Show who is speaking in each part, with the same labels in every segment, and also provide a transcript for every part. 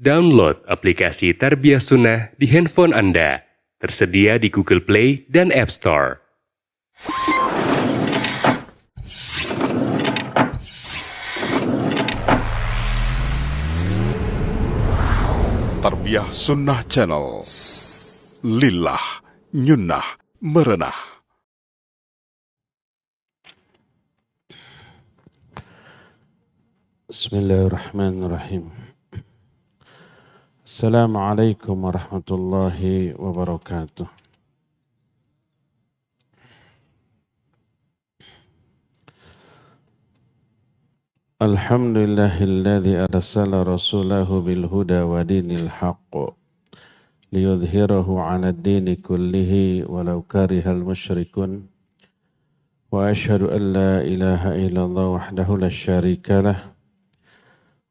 Speaker 1: Download aplikasi Tarbiyah Sunnah di handphone Anda. Tersedia di Google Play dan App Store.
Speaker 2: Tarbiyah Sunnah Channel. Lillah, nyunnah, merenah.
Speaker 3: Bismillahirrahmanirrahim. Assalamualaikum warahmatullahi wabarakatuh. Alhamdulillahilladzi arsala rasulahu bil huda wa dinil haqq liyudhhirahu 'ala ad-dini kullihi walau karihal musyrikun. Wa asyhadu an la ilaha illallah wahdahu la syarika lah.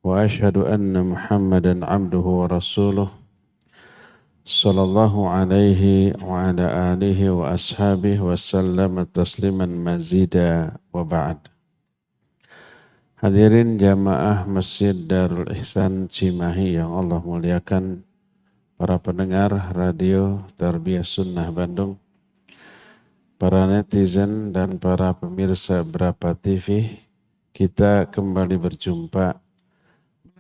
Speaker 3: Wa asyhadu anna Muhammadan abduhu wa rasuluh sallallahu alaihi wa ala alihi wa ashabihi wa sallam tasliman mazida wa ba'd. Hadirin jamaah Masjid Darul Ihsan Cimahi yang Allah muliakan, para pendengar radio Tarbiyah Sunnah Bandung, para netizen dan para pemirsa Berapa TV, kita kembali berjumpa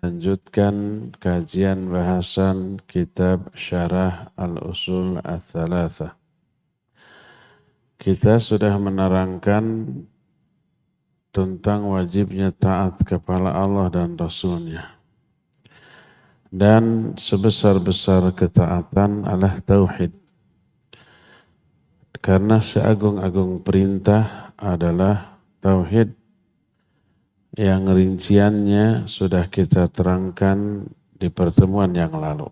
Speaker 3: lanjutkan kajian bahasan kitab Syarah Al-Usul Ats-Tsalatsah. Kita sudah menerangkan tentang wajibnya taat kepada Allah dan Rasul-Nya. Dan sebesar-besar ketaatan adalah tauhid. Karena seagung-agung perintah adalah tauhid, yang rinciannya sudah kita terangkan di pertemuan yang lalu.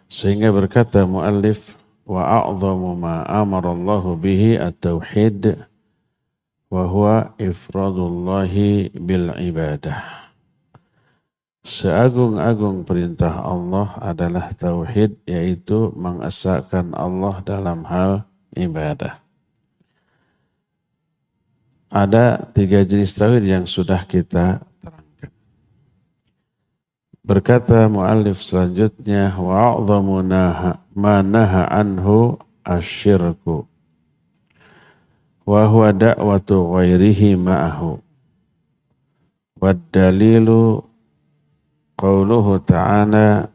Speaker 3: Sehingga berkata muallif, wa a'dhamu ma amarallahu bihi at-tauhid wa huwa ifradullahi bil ibadah. Seagung-agung perintah Allah adalah tauhid, yaitu mengesahkan Allah dalam hal ibadah. Ada 3 jenis tauhid yang sudah kita terangkan. Berkata muallif selanjutnya, wa a'dhamu ma naha anhu asyirku wa huwa da'watu ghairihi ma'ahu. Wad dalilu qauluhu ta'ala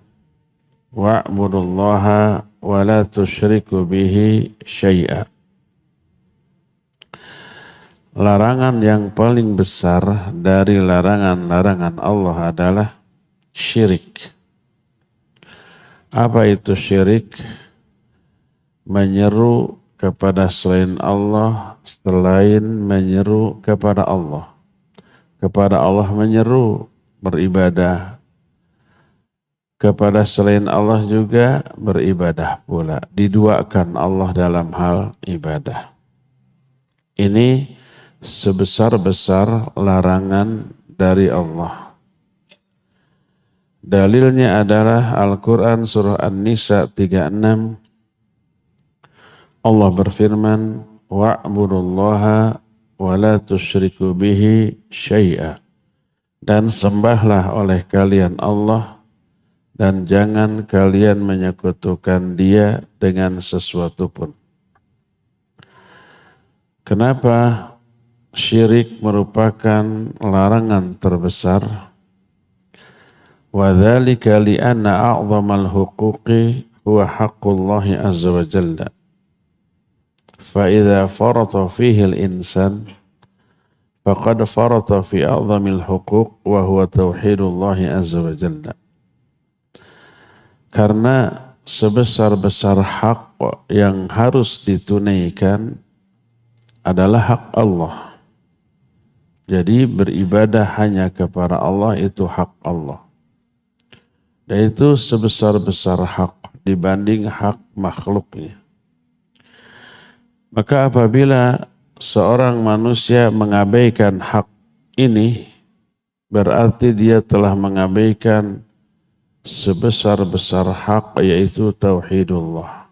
Speaker 3: wa'budullaha wa la tusyriku bihi syai'a. Larangan yang paling besar dari larangan-larangan Allah adalah syirik. Apa itu syirik? Menyeru kepada selain Allah, selain menyeru kepada Allah. Kepada Allah menyeru beribadah. Kepada selain Allah juga beribadah pula. Diduakan Allah dalam hal ibadah. Ini sebesar-besar larangan dari Allah. Dalilnya adalah Al-Quran surah An-Nisa 36. Allah berfirman, wa'budullaha wa la tusyriku bihi syai'a. Dan sembahlah oleh kalian Allah, dan jangan kalian menyekutukan Dia dengan sesuatu pun. Kenapa syirik merupakan larangan terbesar? Wa dzalika li anna a'dhamal huquqi huwa haqqullahi azza wa jalla. Fa idza farata fihi al-insan faqad farata fi a'dhamil huquq wa huwa tauhidullahi azza wa jalla. Karena sebesar-besar hak yang harus ditunaikan adalah hak Allah. Jadi beribadah hanya kepada Allah itu hak Allah. Dan itu sebesar-besar hak dibanding hak makhluknya. Maka apabila seorang manusia mengabaikan hak ini, berarti dia telah mengabaikan sebesar-besar hak, yaitu tauhidullah.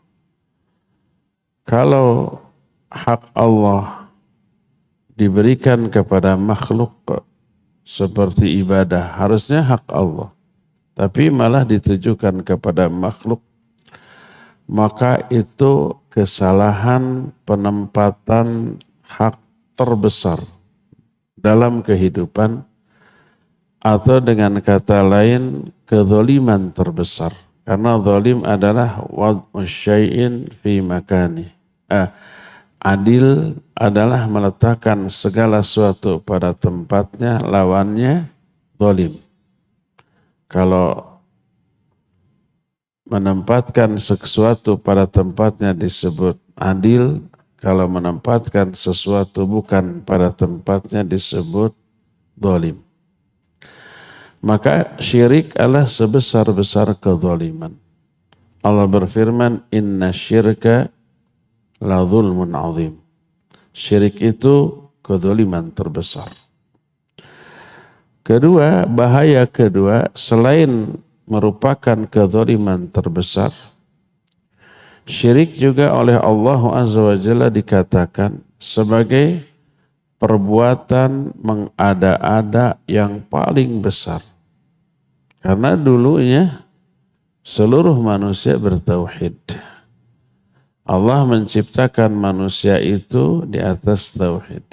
Speaker 3: Kalau hak Allah diberikan kepada makhluk, seperti ibadah, harusnya hak Allah. Tapi malah ditujukan kepada makhluk, maka itu kesalahan penempatan hak terbesar dalam kehidupan, atau dengan kata lain kezaliman terbesar. Karena zalim adalah wad'u syai'in fi makani. Adil adalah meletakkan segala sesuatu pada tempatnya, lawannya zalim. Kalau menempatkan sesuatu pada tempatnya disebut adil, kalau menempatkan sesuatu bukan pada tempatnya disebut zalim. Maka syirik adalah sebesar-besar kezaliman. Allah berfirman, inna syirka la zulmun azim. Syirik itu kezaliman terbesar. Kedua, bahaya kedua, selain merupakan kezaliman terbesar, syirik juga oleh Allah Azza wa Jalla dikatakan sebagai perbuatan mengada-ada yang paling besar. Karena dulunya seluruh manusia bertauhid. Allah menciptakan manusia itu di atas tauhid.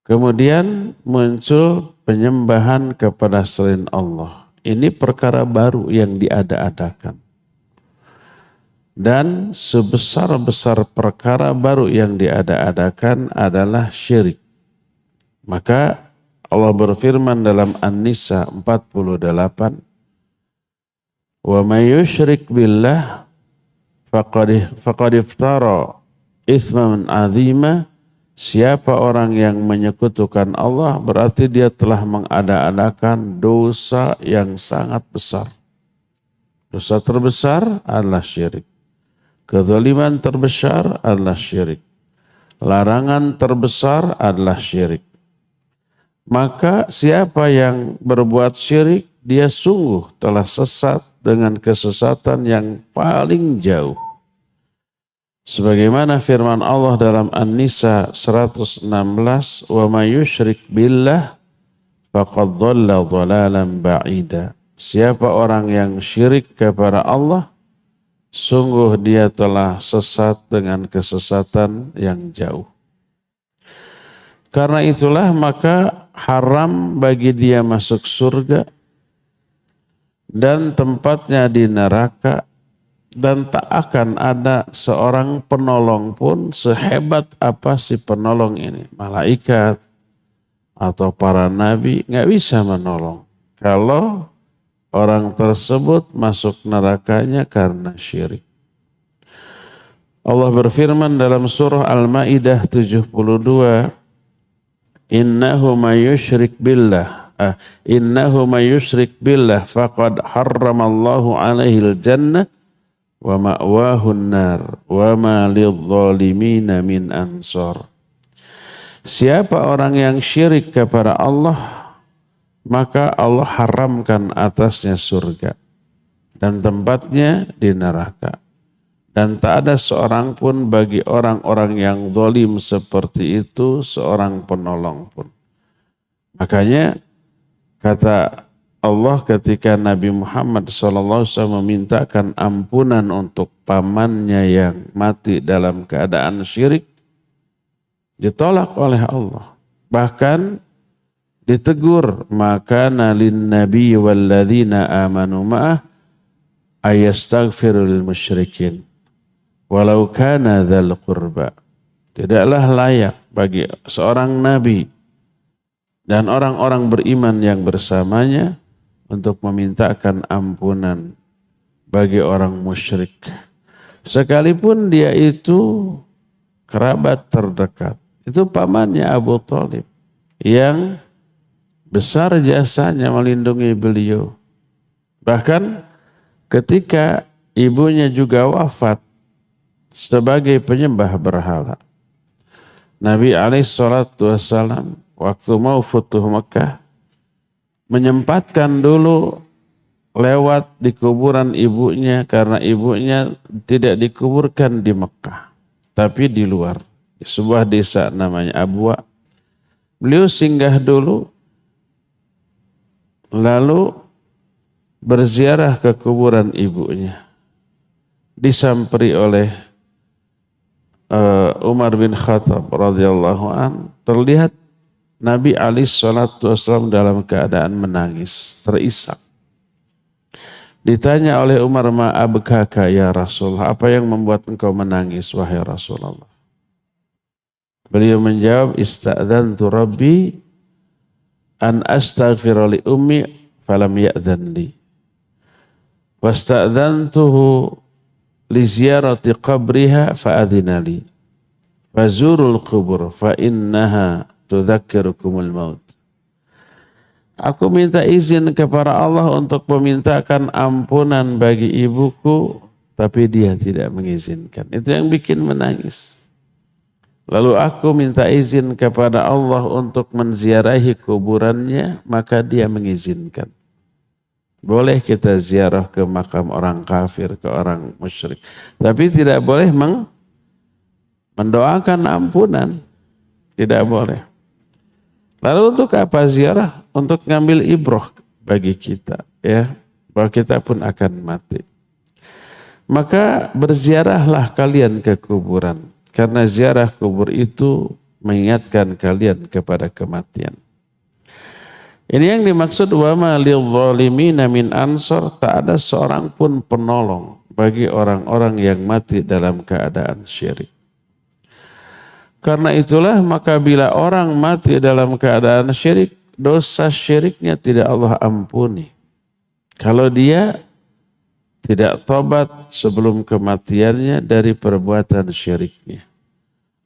Speaker 3: Kemudian muncul penyembahan kepada selain Allah. Ini perkara baru yang diada-adakan. Dan sebesar-besar perkara baru yang diada-adakan adalah syirik. Maka Allah berfirman dalam An-Nisa 48, "Wa may yusyrik billah faqad iftara itsman 'azima." Siapa orang yang menyekutukan Allah berarti dia telah mengada-adakan dosa yang sangat besar. Dosa terbesar adalah syirik. Kezaliman terbesar adalah syirik. Larangan terbesar adalah syirik. Maka siapa yang berbuat syirik, dia sungguh telah sesat dengan kesesatan yang paling jauh. Sebagaimana firman Allah dalam An-Nisa 116, "Wa may yusyrik billah faqad dhalla dhalalan ba'ida." Siapa orang yang syirik kepada Allah, sungguh dia telah sesat dengan kesesatan yang jauh. Karena itulah maka haram bagi dia masuk surga dan tempatnya di neraka. Dan tak akan ada seorang penolong pun sehebat apa si penolong ini. Malaikat atau para nabi nggak bisa menolong. Kalau orang tersebut masuk nerakanya karena syirik. Allah berfirman dalam surah Al-Ma'idah 72, "Innahu may yusyrik billah." Innahu may yusyrik billah faqad harramallahu alaihil jannah wa ma'wahun nar wa ma lidh-dhalimina min ansar. Siapa orang yang syirik kepada Allah, maka Allah haramkan atasnya surga dan tempatnya di neraka. Dan tak ada seorang pun bagi orang-orang yang zalim seperti itu seorang penolong pun. Makanya kata Allah ketika Nabi Muhammad SAW memintakan ampunan untuk pamannya yang mati dalam keadaan syirik, ditolak oleh Allah. Bahkan ditegur, maka nalin nabi walladzina amanu ma'ah ayastaghfiru lil musyrikin walau kana dzal qurba. Tidaklah layak bagi seorang nabi dan orang-orang beriman yang bersamanya untuk memintakan ampunan bagi orang musyrik, sekalipun dia itu kerabat terdekat. Itu pamannya Abu Thalib yang besar jasanya melindungi beliau. Bahkan ketika ibunya juga wafat sebagai penyembah berhala, Nabi SAW waktu mau futuh Mekah menyempatkan dulu lewat di kuburan ibunya, karena ibunya tidak dikuburkan di Mekah tapi di luar, di sebuah desa namanya Abwa. Beliau singgah dulu, lalu berziarah ke kuburan ibunya. Disamperi oleh Umar bin Khattab radhiyallahu an, terlihat Nabi alaihi salatu wasallam dalam keadaan menangis, terisak. Ditanya oleh Umar, ma abkaka ya Rasulullah, apa yang membuat engkau menangis wahai Rasulullah? Beliau menjawab, ista'dzantu rabbi an astaghfira li ummi falam ya'dzan li. Wasta'dzantuhu li ziyarati qabriha fa'adhina li. Fazurul qubur fa innaha tudzakkirukumul maut. Aku minta izin kepada Allah untuk memintakan ampunan bagi ibuku, tapi dia tidak mengizinkan. Itu yang bikin menangis. Lalu aku minta izin kepada Allah untuk menziarahi kuburannya, maka dia mengizinkan. Boleh kita ziarah ke makam orang kafir, ke orang musyrik. Tapi tidak boleh mendoakan ampunan. Tidak boleh. Lalu untuk apa ziarah? Untuk ngambil ibroh bagi kita, ya, bahwa kita pun akan mati. Maka berziarahlah kalian ke kuburan, karena ziarah kubur itu mengingatkan kalian kepada kematian. Ini yang dimaksud wa ma lidh-dhalimina min ansor, tak ada seorang pun penolong bagi orang-orang yang mati dalam keadaan syirik. Karena itulah maka bila orang mati dalam keadaan syirik, dosa syiriknya tidak Allah ampuni. Kalau dia tidak tobat sebelum kematiannya dari perbuatan syiriknya.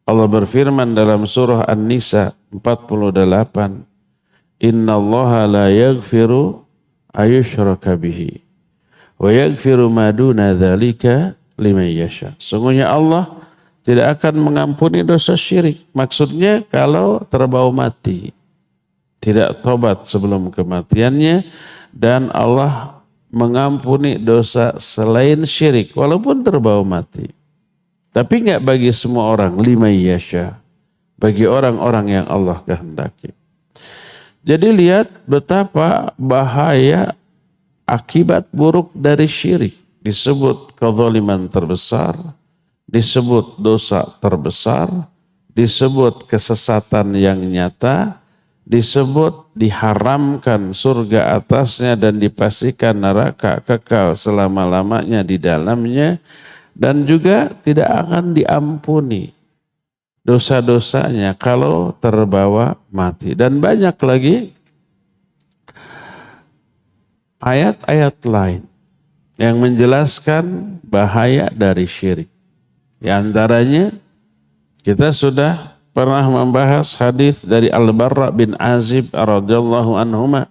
Speaker 3: Allah berfirman dalam surah An-Nisa 48, Inna allaha la yaghfiru ayushraka bihi wa yaghfiru ma duna dzalika liman yasha. Sungguhnya Allah tidak akan mengampuni dosa syirik. Maksudnya kalau terbau mati, tidak tobat sebelum kematiannya, dan Allah mengampuni dosa selain syirik walaupun terbau mati. Tapi enggak bagi semua orang, liman yasha, bagi orang-orang yang Allah kehendaki. Jadi lihat betapa bahaya akibat buruk dari syirik. Disebut kezaliman terbesar, disebut dosa terbesar, disebut kesesatan yang nyata, disebut diharamkan surga atasnya dan dipastikan neraka kekal selama-lamanya di dalamnya, dan juga tidak akan diampuni dosa-dosanya kalau terbawa mati. Dan banyak lagi ayat-ayat lain yang menjelaskan bahaya dari syirik. Di antaranya kita sudah pernah membahas hadis dari Al-Barra bin Azib radhiyallahu anhuma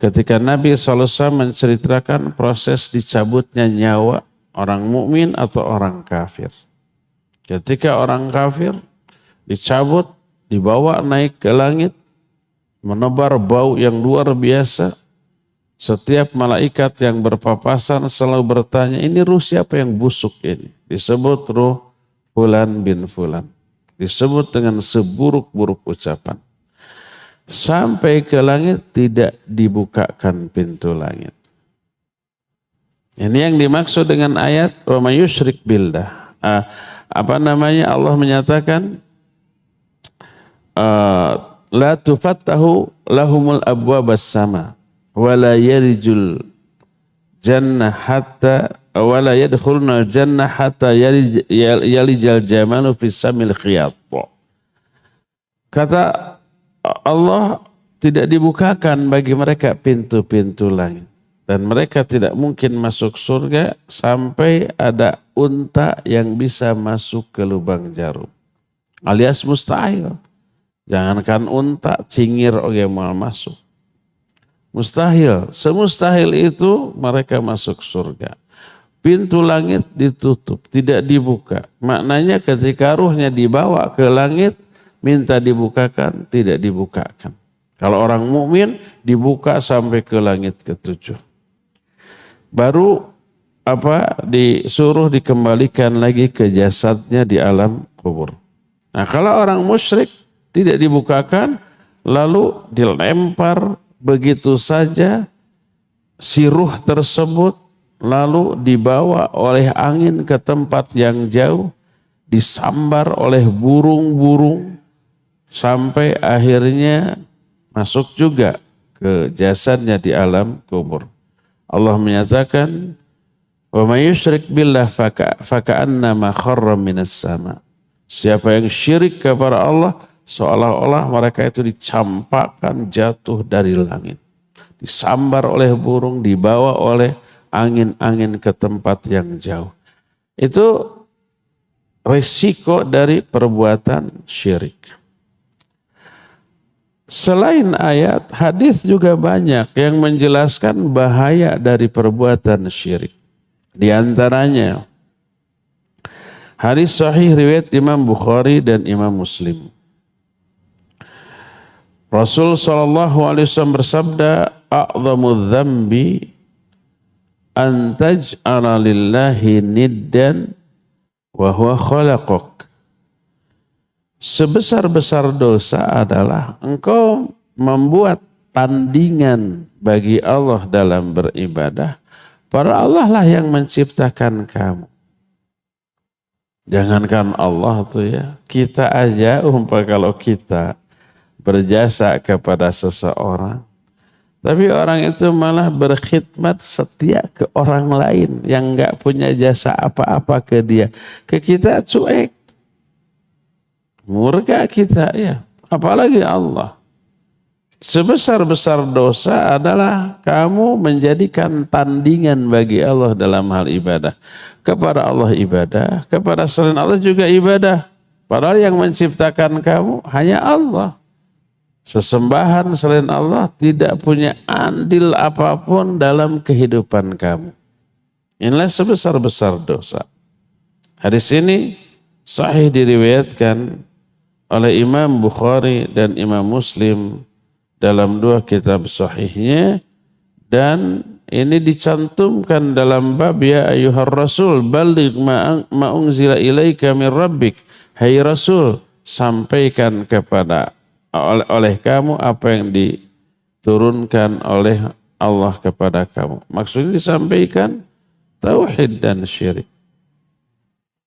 Speaker 3: ketika Nabi SAW menceritakan proses dicabutnya nyawa orang mukmin atau orang kafir. Ketika orang kafir dicabut, dibawa naik ke langit, menebar bau yang luar biasa. Setiap malaikat yang berpapasan selalu bertanya, ini ruh siapa yang busuk ini? Disebut ruh Fulan bin Fulan. Disebut dengan seburuk-buruk ucapan. Sampai ke langit tidak dibukakan pintu langit. Ini yang dimaksud dengan ayat wa may yusyrik billah. Allah menyatakan la tufattahu lahumul abwabas sama wala yarijul jannah hatta wala yadkhulunal jannah hatta yalijal jamalu fis samil khiyat. Kata Allah, tidak dibukakan bagi mereka pintu-pintu langit dan mereka tidak mungkin masuk surga sampai ada unta yang bisa masuk ke lubang jarum. Alias mustahil. Jangankan unta, cingir oge mau masuk. Mustahil. Semustahil itu mereka masuk surga. Pintu langit ditutup, tidak dibuka. Maknanya ketika ruhnya dibawa ke langit, minta dibukakan, tidak dibukakan. Kalau orang mukmin dibuka sampai ke langit ketujuh. Baru disuruh dikembalikan lagi ke jasadnya di alam kubur. Nah kalau orang musyrik Tidak dibukakan, lalu dilempar begitu saja si ruh tersebut, lalu dibawa oleh angin ke tempat yang jauh, disambar oleh burung-burung, sampai akhirnya masuk juga ke jasadnya di alam kubur. Allah menyatakan, wa may yusyrik billah faka'annama kharra minas sama. Siapa yang syirik kepada Allah, seolah-olah mereka itu dicampakkan jatuh dari langit. Disambar oleh burung, dibawa oleh angin-angin ke tempat yang jauh. Itu resiko dari perbuatan syirik. Selain ayat, hadis juga banyak yang menjelaskan bahaya dari perbuatan syirik. Di antaranya hadis sahih riwayat Imam Bukhari dan Imam Muslim. Rasul SAW bersabda, "A'dhamu dzambi an taj'ala lillahi niddan wa huwa khalaqak." Sebesar-besar dosa adalah engkau membuat tandingan bagi Allah dalam beribadah, padahal Allah lah yang menciptakan kamu. Jangankan Allah tuh ya, kita aja kalau kita berjasa kepada seseorang, tapi orang itu malah berkhidmat setia ke orang lain yang enggak punya jasa apa-apa ke dia. Ke kita cuek. Murka kita ya, apalagi Allah. Sebesar-besar dosa adalah kamu menjadikan tandingan bagi Allah dalam hal ibadah. Kepada Allah ibadah, kepada selain Allah juga ibadah. Padahal yang menciptakan kamu hanya Allah. Sesembahan selain Allah tidak punya andil apapun dalam kehidupan kamu. Inilah sebesar-besar dosa. Hadis ini sahih diriwayatkan oleh Imam Bukhari dan Imam Muslim dalam dua kitab sahihnya, dan ini dicantumkan dalam bab ya ayyuhar rasul balligh ma unzila ilaika min rabbik. Hai Rasul, sampaikan kepada oleh kamu apa yang diturunkan oleh Allah kepada kamu. Maksudnya disampaikan tauhid dan syirik.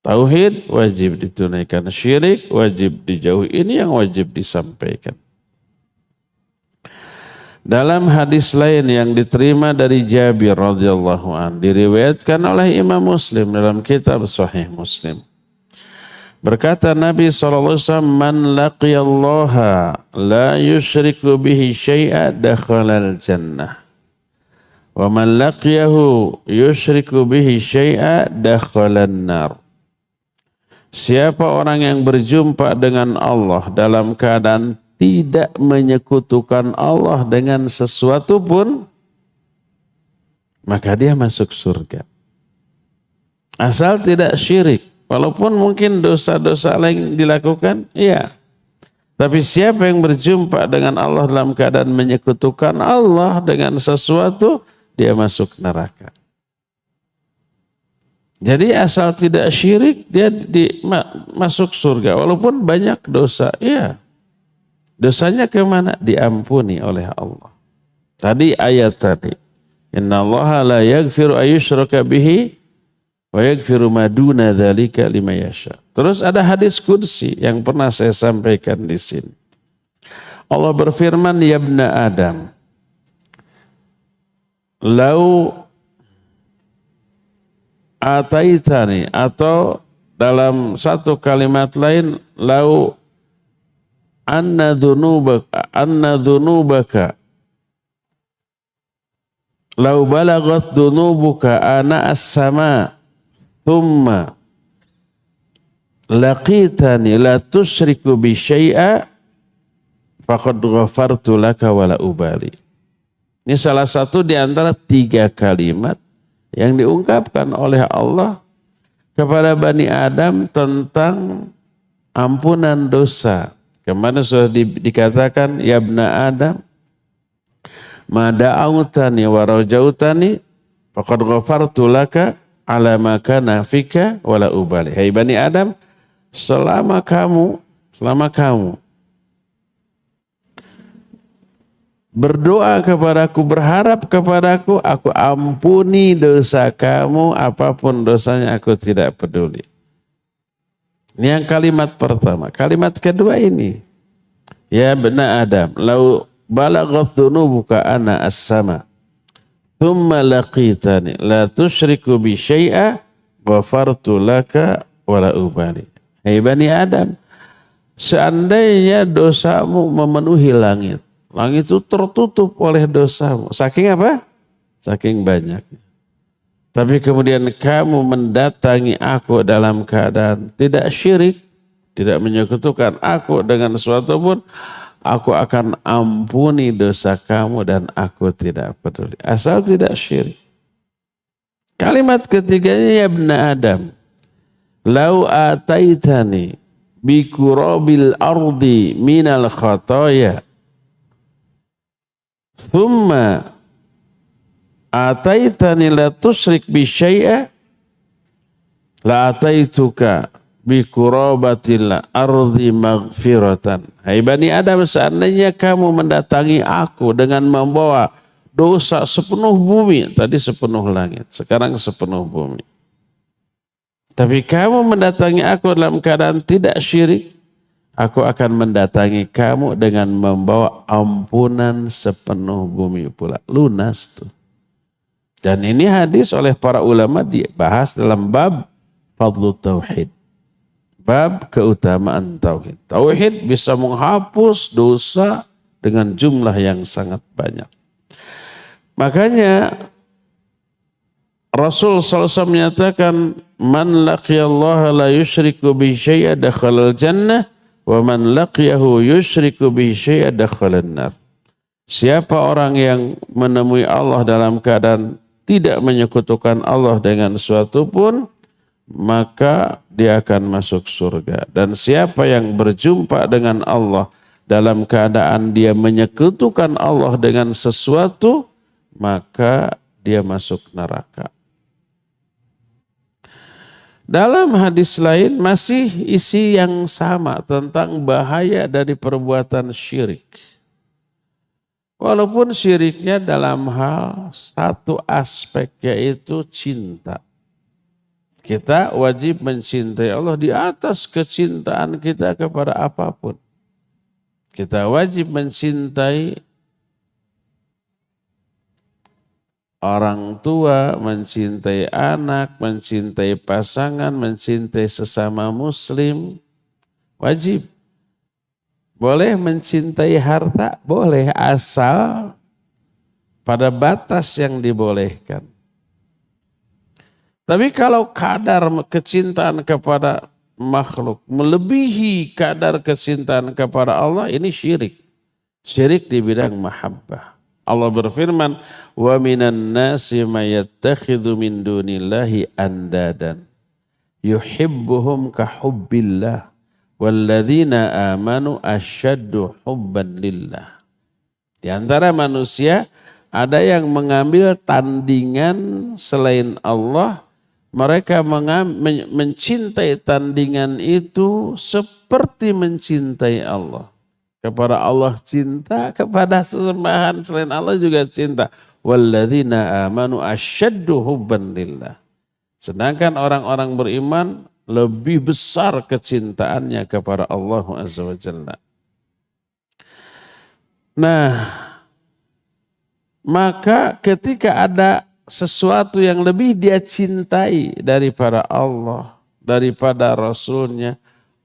Speaker 3: Tauhid wajib ditunaikan, syirik wajib dijauhi. Ini yang wajib disampaikan. Dalam hadis lain yang diterima dari Jabir radhiyallahu an, diriwayatkan oleh Imam Muslim dalam kitab Sahih Muslim. Berkata Nabi SAW, "Man laqiyallaha la yushriku bihi syai'a dakhalal jannah. Wa man laqiyahu yushriku bihi syai'a dakhalan nar." Siapa orang yang berjumpa dengan Allah dalam keadaan tidak menyekutukan Allah dengan sesuatu pun, maka dia masuk surga. Asal tidak syirik. Walaupun mungkin dosa-dosa lain dilakukan, iya. Tapi siapa yang berjumpa dengan Allah dalam keadaan menyekutukan Allah dengan sesuatu, dia masuk neraka. Jadi asal tidak syirik, dia masuk surga. Walaupun banyak dosa, iya. Dosanya kemana? Diampuni oleh Allah. Tadi ayat tadi. Inna allaha la yaghfiru ayyushraka bihi wa yaghfiru ma duna dzalika liman yasha. Terus ada hadis qudsi yang pernah saya sampaikan di sini. Allah berfirman, ya ibna Adam, lau ataitani, atau dalam satu kalimat lain, lau anna dhunubaka lau balagat dhunubuka ana as-sama thumma laqitani la tusyriku bi syai'a faqad ghafartu laka wala ubali. Ini salah satu di antara 3 kalimat yang diungkapkan oleh Allah kepada Bani Adam tentang ampunan dosa. Kemana sudah dikatakan, ya ibna Adam, ma da'autani wa rajautani faqad ghafartu laka ala ma kana fika wala ubali. Hai Bani Adam, selama kamu berdoa kepadaku, berharap kepadaku, aku ampuni dosa kamu, apapun dosanya aku tidak peduli. Ini yang kalimat pertama. Kalimat kedua ini, ya bena Adam, lau balaghat dhunubuka ana as-sama, thumma laqitani, la tusyriku bi syai'a, ghafartu laka wala ubali. Hai Bani Adam, seandainya dosamu memenuhi langit, langit itu tertutup oleh dosamu. Saking apa? Saking banyaknya. Tapi kemudian kamu mendatangi aku dalam keadaan tidak syirik, tidak menyekutukan aku dengan sesuatu pun, aku akan ampuni dosa kamu dan aku tidak peduli. Asal tidak syirik. Kalimat ketiganya, ya ibn Adam, lau ataitani bi kurabil ardi minal khataya, thumma ataitani la tusyrik bi syai'a, la ataituka bi kurabatil ardi maghfiratan. Hai Bani Adam, seandainya kamu mendatangi aku dengan membawa dosa sepenuh bumi, tadi sepenuh langit, sekarang sepenuh bumi. Tapi kamu mendatangi aku dalam keadaan tidak syirik, aku akan mendatangi kamu dengan membawa ampunan sepenuh bumi pula. Lunas tuh. Dan ini hadis oleh para ulama dibahas dalam bab fadlu tauhid. Bab keutamaan tauhid. Tauhid bisa menghapus dosa dengan jumlah yang sangat banyak. Makanya Rasul SAW menyatakan, man laqiyallaha la yushriku bi syai'a dakhalal jannah, wa man laqiyahu yushriku bi syai'a dakhalan nar. Siapa orang yang menemui Allah dalam keadaan tidak menyekutukan Allah dengan sesuatu pun, maka dia akan masuk surga. Dan siapa yang berjumpa dengan Allah dalam keadaan dia menyekutukan Allah dengan sesuatu, maka dia masuk neraka. Dalam hadis lain masih isi yang sama tentang bahaya dari perbuatan syirik. Walaupun syiriknya dalam hal satu aspek, yaitu cinta. Kita wajib mencintai Allah di atas kecintaan kita kepada apapun. Kita wajib mencintai orang tua, mencintai anak, mencintai pasangan, mencintai sesama muslim. Wajib. Boleh mencintai harta? Boleh, asal pada batas yang dibolehkan. Tapi kalau kadar kecintaan kepada makhluk melebihi kadar kecintaan kepada Allah, ini syirik. Syirik di bidang mahabbah. Allah berfirman, wa minan nasi may yattakhidhu min dunillahi andadan yuhibbuhum ka hubbillah walladzina amanu asyaddu hubban lillah. Di antara manusia ada yang mengambil tandingan selain Allah, mereka mencintai tandingan itu seperti mencintai Allah. Kepada Allah cinta, kepada sesembahan selain Allah juga cinta. Walladzina amanu asyaddu hubban lillah. Sedangkan orang-orang beriman lebih besar kecintaannya kepada Allah Azza wa Jalla. Nah, maka ketika ada sesuatu yang lebih dia cintai daripada Allah, daripada Rasulnya,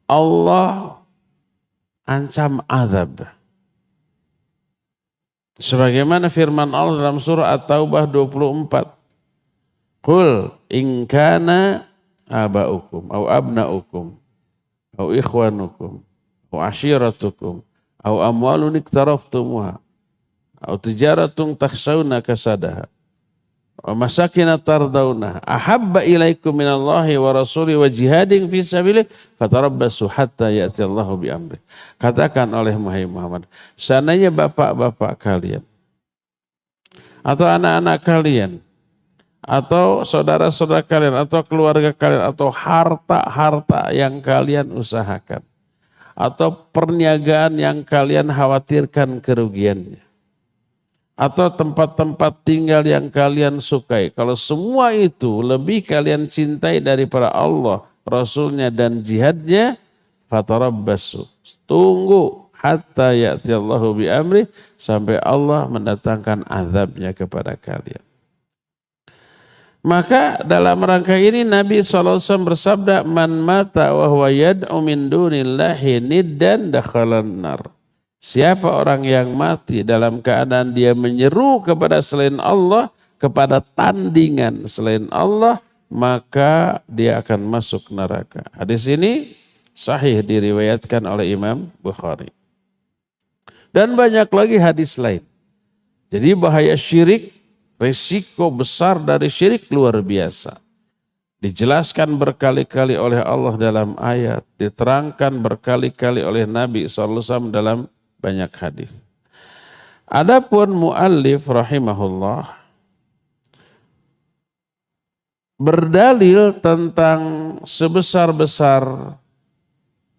Speaker 3: Allah ancam azab. Sebagaimana firman Allah dalam surah At-Taubah 24. Qul in kana aba'ukum au abna'ukum au ikhwanukum au ashiratukum au amwalun iktaraftumuha au tijaratun takhshawna kasadaha wa masakina tardawna ahabba ilaikum minallahi wa rasuli wa jihadin fi sabilih fatarabbasu hatta ya'ti Allahu bi amri. Katakan oleh Muhammad, seandainya bapak-bapak kalian atau anak-anak kalian atau saudara-saudara kalian atau keluarga kalian atau harta-harta yang kalian usahakan atau perniagaan yang kalian khawatirkan kerugiannya, atau tempat-tempat tinggal yang kalian sukai. Kalau semua itu lebih kalian cintai daripada Allah, Rasulnya dan jihadnya, fatarabbasu. Tunggu hatta ya'tiyallahu bi amri, sampai Allah mendatangkan azabnya kepada kalian. Maka dalam rangka ini Nabi SAW bersabda, man mata wa huwa yad'u min dunillahi niddan dakhalan nar. Siapa orang yang mati dalam keadaan dia menyeru kepada selain Allah, kepada tandingan selain Allah, maka dia akan masuk neraka. Hadis ini sahih diriwayatkan oleh Imam Bukhari. Dan banyak lagi hadis lain. Jadi bahaya syirik, risiko besar dari syirik luar biasa. Dijelaskan berkali-kali oleh Allah dalam ayat, diterangkan berkali-kali oleh Nabi SAW dalam banyak hadis. Adapun muallif rahimahullah berdalil tentang sebesar-besar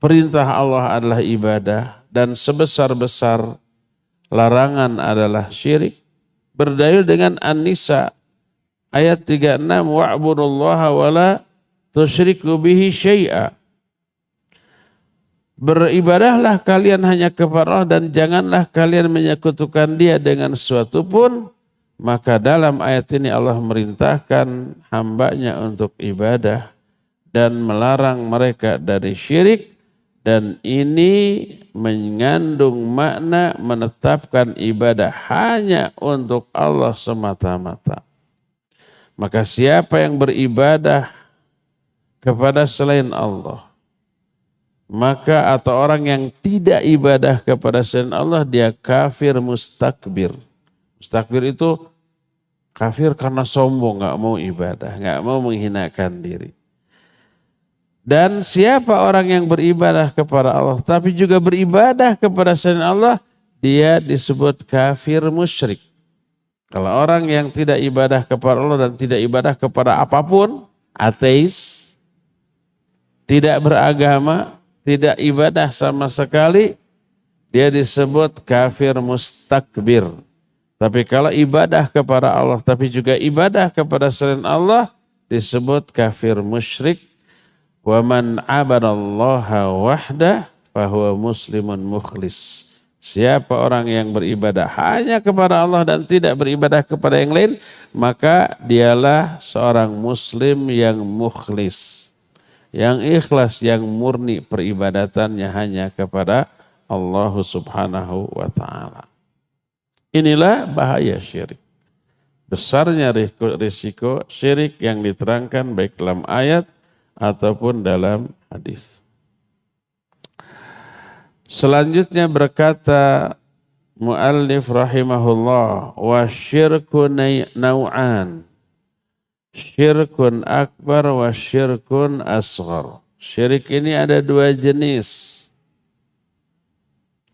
Speaker 3: perintah Allah adalah ibadah dan sebesar-besar larangan adalah syirik. Berdalil dengan An-Nisa ayat 36, wa'budullaha wa la tusyriku bihi syai'a. Beribadahlah kalian hanya kepada Allah dan janganlah kalian menyekutukan Dia dengan sesuatu pun. Maka dalam ayat ini Allah merintahkan hambanya untuk ibadah dan melarang mereka dari syirik. Dan ini mengandung makna menetapkan ibadah hanya untuk Allah semata-mata. Maka siapa yang beribadah kepada selain Allah, maka atau orang yang tidak ibadah kepada selain Allah, dia kafir mustakbir. Mustakbir itu kafir karena sombong, gak mau ibadah, gak mau menghinakan diri. Dan siapa orang yang beribadah kepada Allah tapi juga beribadah kepada selain Allah, dia disebut kafir musyrik. Kalau orang yang tidak ibadah kepada Allah dan tidak ibadah kepada apapun, ateis, tidak beragama, tidak ibadah sama sekali, dia disebut kafir mustakbir. Tapi kalau ibadah kepada Allah tapi juga ibadah kepada selain Allah, disebut kafir musyrik. Wa man abadallaha wahdah fahuwa muslimun mukhlis. Siapa orang yang beribadah hanya kepada Allah dan tidak beribadah kepada yang lain, maka dialah seorang muslim yang mukhlis, yang ikhlas, yang murni peribadatannya hanya kepada Allah Subhanahu wa ta'ala. Inilah bahaya syirik. Besarnya risiko syirik yang diterangkan baik dalam ayat ataupun dalam hadis. Selanjutnya berkata muallif rahimahullah, wa syirku nau'an. Syirkun akbar wa syirkun asghar. Syirik ini ada dua jenis.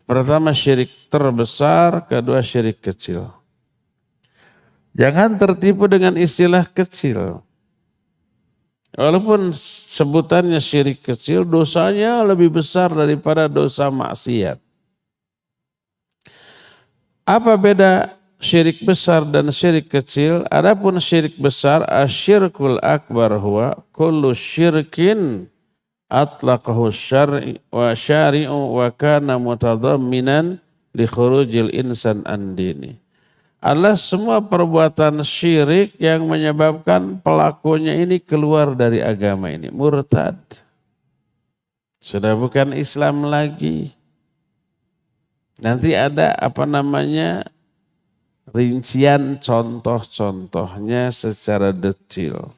Speaker 3: Pertama syirik terbesar, kedua syirik kecil. Jangan tertipu dengan istilah kecil. Walaupun sebutannya syirik kecil, dosanya lebih besar daripada dosa maksiat. Apa beda syirik besar dan syirik kecil? Adapun syirik besar, asyirkul akbar huwa kullu syirkin atlaqahu syari'u wa kana mutadamminan li khurujil insan an dini. Adalah semua perbuatan syirik yang menyebabkan pelakunya ini keluar dari agama ini, murtad. Sudah bukan Islam lagi. Nanti ada rincian contoh-contohnya secara detail.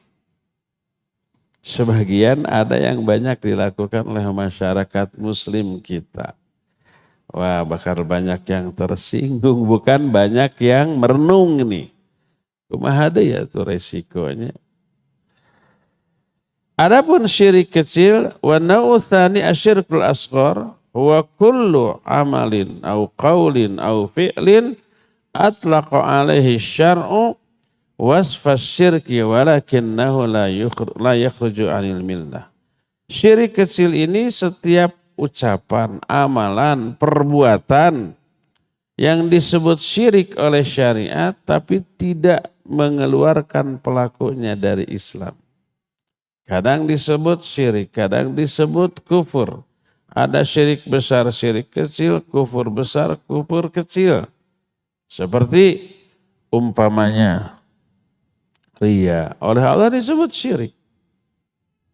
Speaker 3: Sebagian ada yang banyak dilakukan oleh masyarakat muslim kita. Wah, bakal banyak yang tersinggung, bukan banyak yang merenung nih. Kumaha deh ya tuh resikonya. Adapun syirik kecil, wa nau'tsani asyirkul asghar, huwa kullu amalin au qaulin au fi'lin atlaqa alaihi syar'u wasfa syirki walakinnahu la yakhruju anil millah. Syirik kecil ini setiap ucapan, amalan, perbuatan yang disebut syirik oleh syariat tapi tidak mengeluarkan pelakunya dari Islam. Kadang disebut syirik, kadang disebut kufur. Ada syirik besar, syirik kecil, kufur besar, kufur kecil. Seperti umpamanya riya, oleh Allah disebut syirik.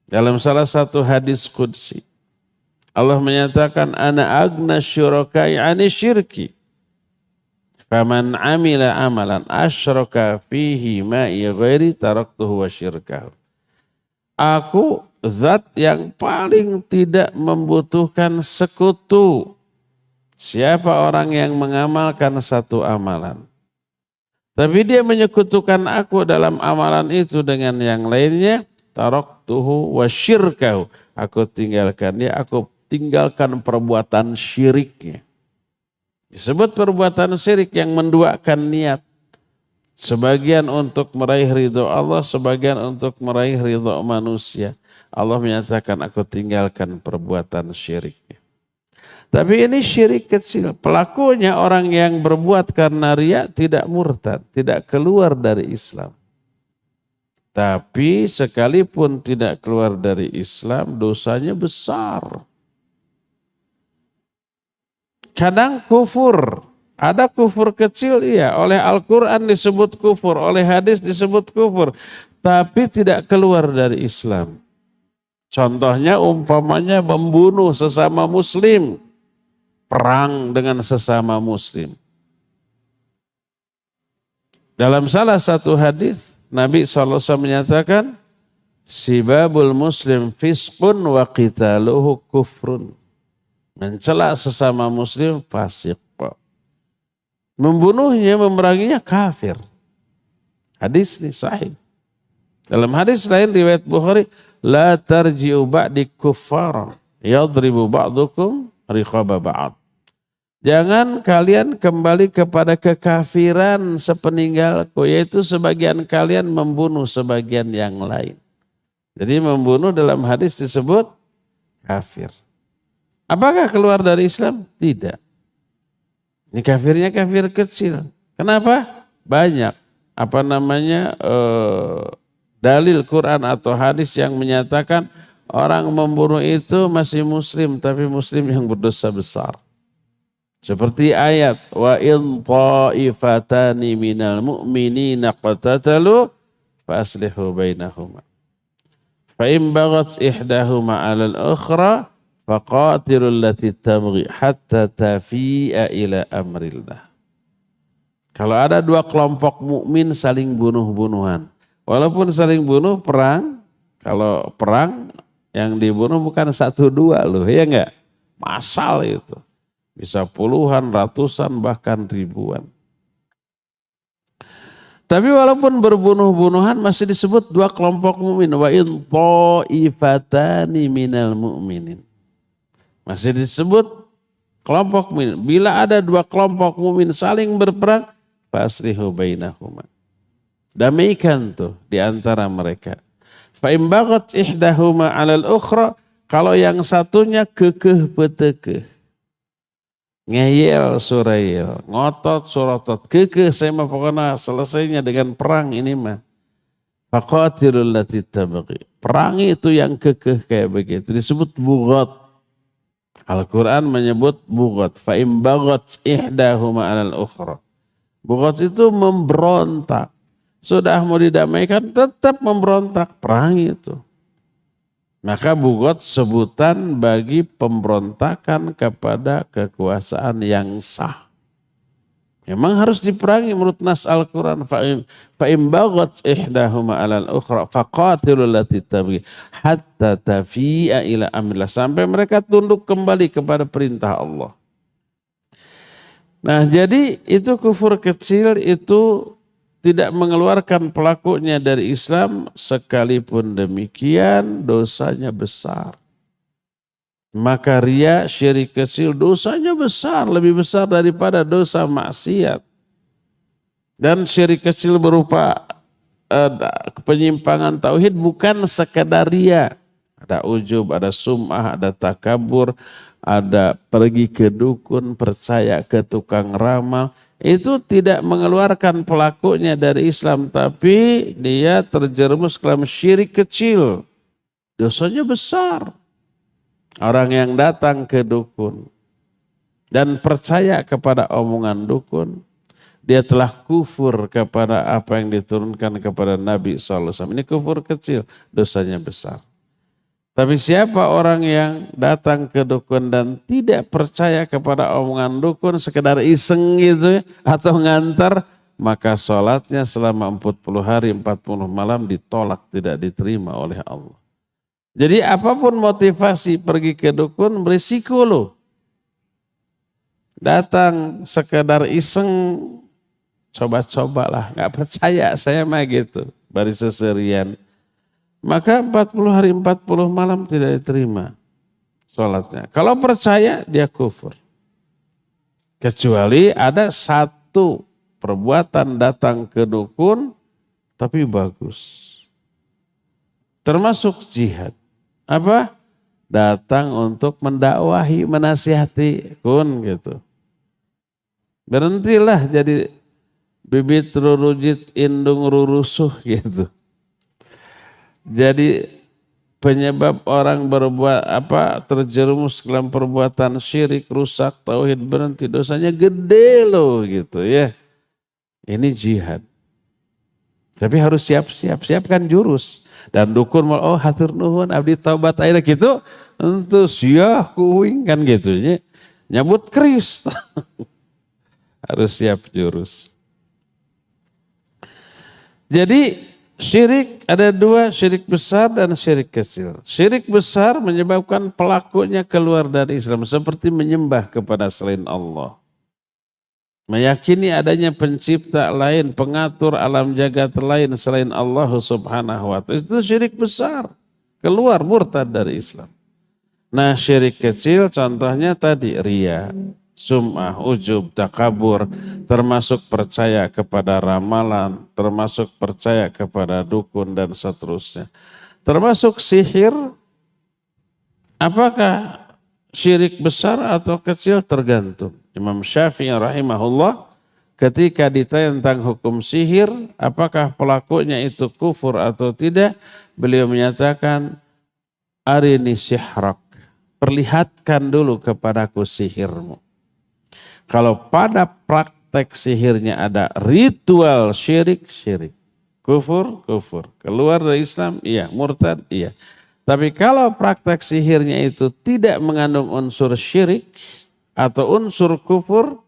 Speaker 3: Dalam salah satu hadis qudsi, Allah menyatakan, ana agna syurakai ani syirki. Faman amila amalan asyraka fihi ma'i ghairi taraktuhu wa syirkahu. Aku zat yang paling tidak membutuhkan sekutu. Siapa orang yang mengamalkan satu amalan, tapi dia menyekutukan aku dalam amalan itu dengan yang lainnya, taraktuhu wa syirkahu. Aku tinggalkan dia, aku tinggalkan perbuatan syiriknya. Disebut perbuatan syirik yang menduakan niat. Sebagian untuk meraih ridho Allah, sebagian untuk meraih ridho manusia. Allah menyatakan aku tinggalkan perbuatan syiriknya. Tapi ini syirik kecil. Pelakunya orang yang berbuat karena riya tidak murtad, tidak keluar dari Islam. Tapi sekalipun tidak keluar dari Islam, dosanya besar. Kadang kufur, ada kufur kecil iya, oleh Al-Quran disebut kufur, oleh hadis disebut kufur, tapi tidak keluar dari Islam. Contohnya umpamanya membunuh sesama muslim, perang dengan sesama muslim. Dalam salah satu hadis Nabi SAW menyatakan, sibabul muslim fisqun wa qitaluhu kufrun. Mencela sesama muslim fasik. Membunuhnya, memeranginya kafir. Hadis ini sahih. Dalam hadis lain riwayat Bukhari, la tarji'u ba'di kuffara yadribu ba'dukum riqaba ba'd. Jangan kalian kembali kepada kekafiran sepeninggalku, yaitu sebagian kalian membunuh sebagian yang lain. Jadi membunuh dalam hadis disebut kafir. Apakah keluar dari Islam? Tidak. Ini kafirnya kafir kecil. Kenapa? Banyak. Dalil Quran atau hadis yang menyatakan orang membunuh itu masih muslim, tapi muslim yang berdosa besar. Seperti ayat, wa in ta'ifatani minal mu'minina qatatalu fa aslihu bainahuma. Fa in baghat ihdahuma 'alal ukhra faqatilul lati tabghi hatta tafi'a ila amrillah. Kalau ada dua kelompok mukmin saling bunuh-bunuhan, walaupun saling bunuh perang, kalau perang yang dibunuh bukan satu dua loh, ya enggak? Massal itu. Bisa puluhan, ratusan, bahkan ribuan. Tapi walaupun berbunuh-bunuhan masih disebut dua kelompok mukmin. Wa in ta'ifatani minal mu'minin. Masih disebut kelompok mukmin. Bila ada dua kelompok mukmin saling berperang, faslihu bainahuma. Damaikan tuh di antara mereka. Fa in baghat ihdahuma 'alal ukhra, kalau yang satunya kekeh petekeh. Ngeyel surayel, ngotot surotot, kekeh saya mah pokoknya selesainya dengan perang ini mah. Faqatilul lati tabghi. Perangi itu yang kekeh kayak begitu disebut bughat. Al-Quran menyebut bughat. Fa im baghat ihdahuma 'alal ukhra. Bughat itu memberontak. Sudah mau didamaikan tetap memberontak. Perangi itu. Maka bughat sebutan bagi pemberontakan kepada kekuasaan yang sah. Memang harus diperangi menurut nas Al-Quran. Fa im baghat ihdahuma 'alal ukhra faqatilul lati tabghi hatta tafi'a ila amrillah, sampai mereka tunduk kembali kepada perintah Allah. Nah, jadi itu kufur kecil, itu tidak mengeluarkan pelakunya dari Islam, sekalipun demikian dosanya besar. Maka riya, syirik kecil, dosanya besar, lebih besar daripada dosa maksiat. Dan syirik kecil berupa penyimpangan tauhid bukan sekadar riya. Ada ujub, ada sum'ah, ada takabur, ada pergi ke dukun, percaya ke tukang ramal. Itu tidak mengeluarkan pelakunya dari Islam, tapi dia terjerumus ke dalam syirik kecil. Dosanya besar. Orang yang datang ke dukun dan percaya kepada omongan dukun, dia telah kufur kepada apa yang diturunkan kepada Nabi SAW. Ini kufur kecil, dosanya besar. Tapi siapa orang yang datang ke dukun dan tidak percaya kepada omongan dukun, sekedar iseng gitu ya, atau ngantar, maka sholatnya selama 40 hari 40 malam ditolak, tidak diterima oleh Allah. Jadi apapun motivasi pergi ke dukun berisiko loh. Datang sekedar iseng, coba-cobalah, nggak percaya saya mah gitu, baris seserian. Maka 40 hari 40 malam tidak diterima sholatnya. Kalau percaya dia kufur. Kecuali ada satu perbuatan datang ke dukun tapi bagus. Termasuk jihad. Apa? Datang untuk mendakwahi, menasihati kun gitu. Berhentilah jadi bibit rurujit indung rurusuh gitu. Jadi penyebab orang berbuat terjerumus dalam perbuatan syirik, rusak tauhid, berhenti, dosanya gede loh gitu ya. Ini jihad. Tapi harus siapkan jurus. Dan dukun oh hatur nuhun abdi taubat akhirnya gitu, untuk siah kuing kan gitu ya. Nyambut keris. Harus siap jurus. Jadi syirik ada dua, syirik besar dan syirik kecil. Syirik besar menyebabkan pelakunya keluar dari Islam seperti menyembah kepada selain Allah. Meyakini adanya pencipta lain, pengatur alam jagat lain selain Allah Subhanahu wa ta'ala. Itu syirik besar. Keluar murtad dari Islam. Nah syirik kecil contohnya tadi riya, sum'ah, ujub, takabur, termasuk percaya kepada ramalan, termasuk percaya kepada dukun dan seterusnya. Termasuk sihir, apakah syirik besar atau kecil tergantung. Imam Syafi'i rahimahullah ketika ditanya tentang hukum sihir, apakah pelakunya itu kufur atau tidak, beliau menyatakan, arini sihrak, perlihatkan dulu kepadaku sihirmu. Kalau pada praktek sihirnya ada ritual syirik, kufur, keluar dari Islam, iya, murtad, iya. Tapi kalau praktek sihirnya itu tidak mengandung unsur syirik atau unsur kufur,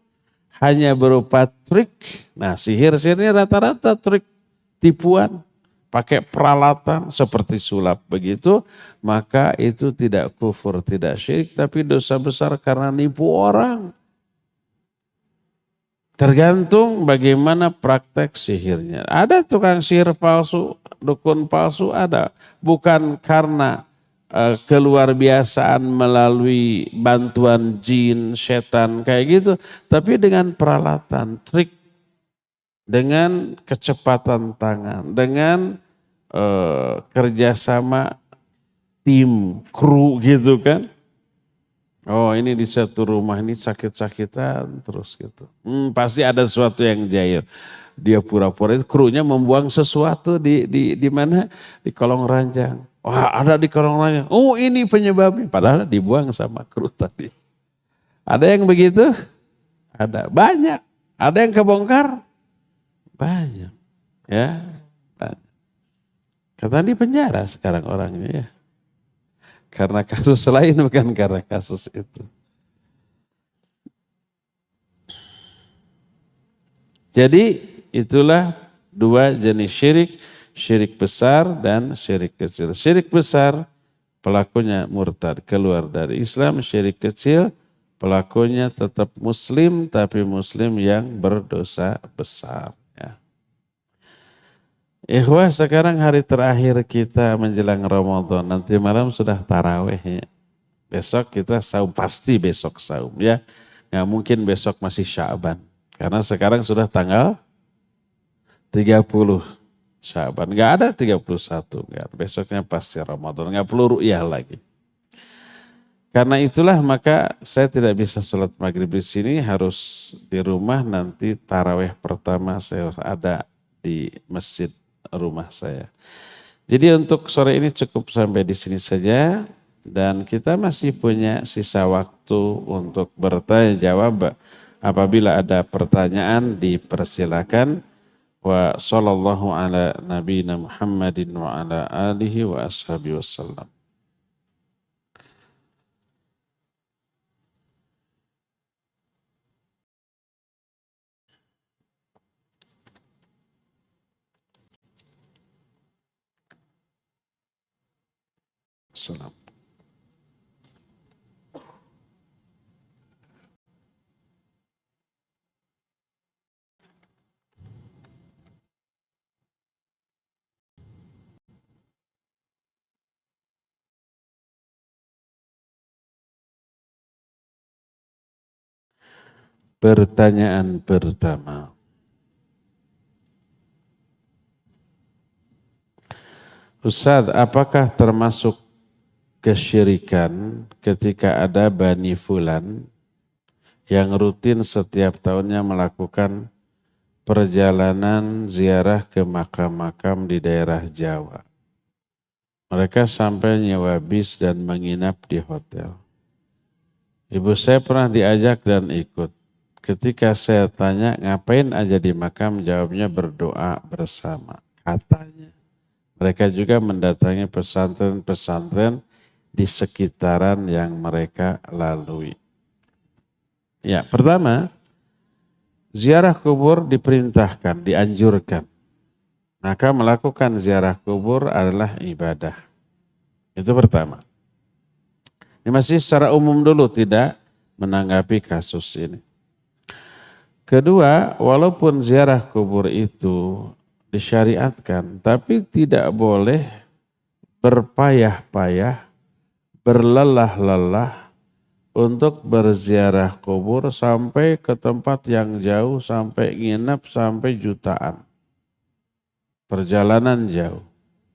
Speaker 3: hanya berupa trik. Nah sihir-sihirnya rata-rata trik, tipuan, pakai peralatan seperti sulap begitu, maka itu tidak kufur, tidak syirik, tapi dosa besar karena nipu orang. Tergantung bagaimana praktek sihirnya. Ada tukang sihir palsu, dukun palsu ada. Bukan karena keluar biasaan melalui bantuan jin, setan kayak gitu. Tapi dengan peralatan, trik, dengan kecepatan tangan, dengan kerjasama tim, kru gitu kan. Oh ini di satu rumah ini sakit-sakitan terus gitu. Pasti ada sesuatu yang jahil. Dia pura-pura itu krunya membuang sesuatu di mana? Di kolong ranjang. Wah ada di kolong ranjang. Oh ini penyebabnya. Padahal dibuang sama kru tadi. Ada yang begitu? Ada. Banyak. Ada yang kebongkar? Banyak. Ya. Banyak. Kata di penjara sekarang orangnya ya. Karena kasus lain bukan karena kasus itu. Jadi itulah dua jenis syirik. Syirik besar dan syirik kecil. Syirik besar pelakunya murtad keluar dari Islam. Syirik kecil pelakunya tetap muslim tapi muslim yang berdosa besar. Ikhwah sekarang hari terakhir kita menjelang Ramadan. Nanti malam sudah tarawih ya. Besok kita saum, pasti besok saum ya. Nggak mungkin besok masih Sya'ban. Karena sekarang sudah tanggal 30. Syaban. Nggak ada 31. Nggak ada. Besoknya pasti Ramadan. Nggak perlu ru'yah lagi. Karena itulah maka saya tidak bisa sholat maghrib di sini, harus di rumah. Nanti taraweh pertama saya ada di masjid rumah saya. Jadi untuk sore ini cukup sampai di sini saja. Dan kita masih punya sisa waktu untuk bertanya jawab. Apabila ada pertanyaan dipersilakan. Wa sallallahu ala nabiyina Muhammadin wa ala alihi wa ashabihi wassalam. Salam. Pertanyaan pertama. Ustaz, apakah termasuk kesyirikan ketika ada Bani Fulan yang rutin setiap tahunnya melakukan perjalanan ziarah ke makam-makam di daerah Jawa? Mereka sampai nyewa bis dan menginap di hotel. Ibu saya pernah diajak dan ikut. Ketika saya tanya ngapain aja di makam, jawabnya berdoa bersama, katanya. Mereka juga mendatangi pesantren-pesantren di sekitaran yang mereka lalui. Ya, pertama, ziarah kubur diperintahkan, dianjurkan. Maka melakukan ziarah kubur adalah ibadah. Itu pertama. Ini masih secara umum dulu, tidak menanggapi kasus ini. Kedua, walaupun ziarah kubur itu disyariatkan, tapi tidak boleh berpayah-payah, berlelah-lelah untuk berziarah kubur sampai ke tempat yang jauh, sampai nginep, sampai jutaan. Perjalanan jauh.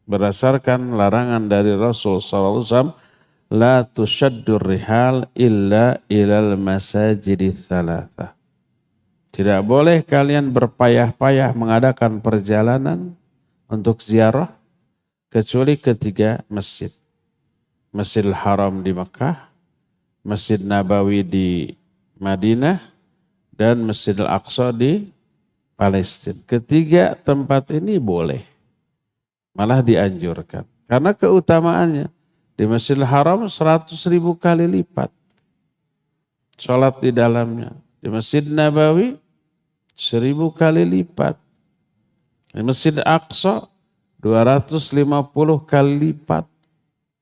Speaker 3: Berdasarkan larangan dari Rasul SAW, la tushaddur rihal illa ilal masajidi thalathah. Tidak boleh kalian berpayah-payah mengadakan perjalanan untuk ziarah kecuali ketiga masjid. Masjidil Haram di Mekah, Masjid Nabawi di Madinah, dan Masjidil Aqsa di Palestina. Ketiga tempat ini boleh, malah dianjurkan. Karena keutamaannya di Masjidil Haram 100.000 kali lipat sholat di dalamnya. Di Masjid Nabawi 1.000 kali lipat. Di Masjid Aqsa 250 kali lipat.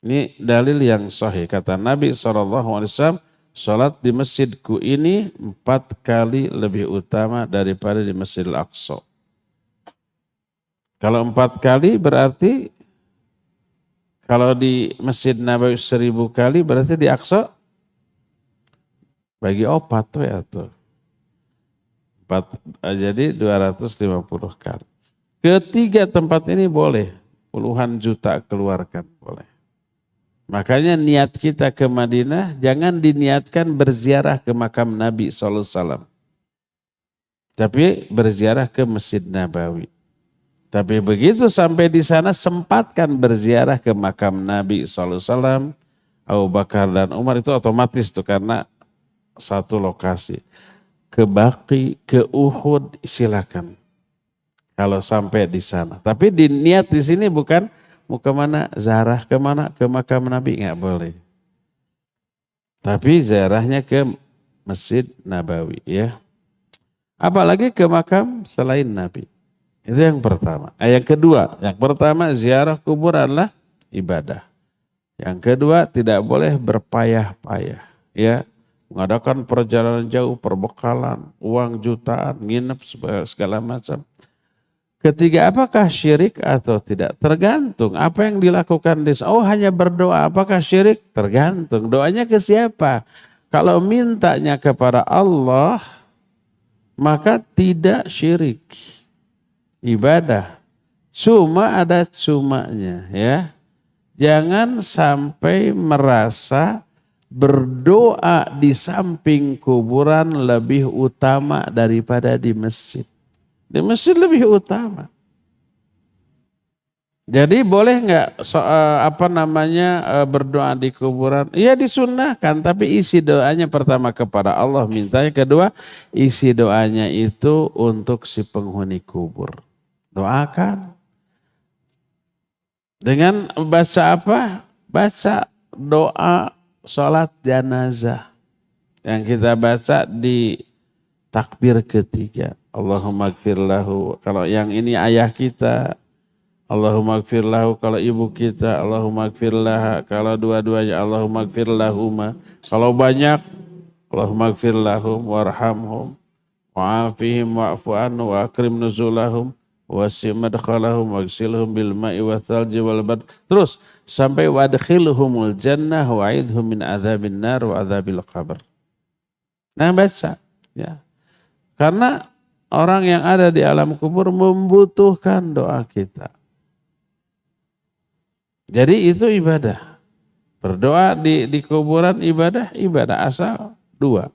Speaker 3: Ini dalil yang sahih. Kata Nabi SAW, sholat di masjidku ini 4 kali lebih utama daripada di Masjid Aqsa. Kalau 4 kali berarti, kalau di Masjid Nabawi 1.000 kali berarti di Aqsa bagi 4 ya tuh. 4, jadi 250 kali. Ketiga tempat ini boleh, puluhan juta keluarkan boleh. Makanya niat kita ke Madinah jangan diniatkan berziarah ke makam Nabi SAW. Tapi berziarah ke Masjid Nabawi. Tapi begitu sampai di sana sempatkan berziarah ke makam Nabi SAW, Abu Bakar dan Umar, itu otomatis tuh karena satu lokasi. Ke Baqi, ke Uhud, silakan. Kalau sampai di sana. Tapi niat di sini bukan mau kemana, ziarah kemana, ke makam Nabi, nggak boleh. Tapi ziarahnya ke Masjid Nabawi ya. Apalagi ke makam selain Nabi. Itu yang pertama. Yang kedua, yang pertama ziarah kubur adalah ibadah. Yang kedua tidak boleh berpayah-payah ya. Mengadakan perjalanan jauh, perbekalan, uang jutaan, nginep segala macam. Ketiga, apakah syirik atau tidak? Tergantung apa yang dilakukan. Oh, hanya berdoa, apakah syirik? Tergantung. Doanya ke siapa? Kalau mintanya kepada Allah, maka tidak syirik. Ibadah. Cuma ada cumanya ya. Jangan sampai merasa berdoa di samping kuburan lebih utama daripada di masjid. Di masjid lebih utama. Jadi boleh nggak berdoa di kuburan? Iya disunnahkan, tapi isi doanya pertama kepada Allah mintanya, kedua isi doanya itu untuk si penghuni kubur. Doakan dengan baca apa? Baca doa sholat janazah yang kita baca di takbir ketiga. Allahumma gfir lahu, kalau yang ini ayah kita. Allahumma gfir lahu kalau ibu kita, Allahumma gfir laha kalau dua-duanya, Allahumma gfir lahuma. Kalau banyak, Allahumma gfir lahum warhamhum wa'afihim wa'fu anhu wa akrim nuzulahum wasi' madkhalahum wagsilhum bil ma'i wa thalji wal bad. Terus sampai wadkhilhumul jannah wa'idhum min adzabin nar wa adzabil qabr. Nah baca ya. Karena orang yang ada di alam kubur membutuhkan doa kita. Jadi itu ibadah. Berdoa di kuburan ibadah asal dua.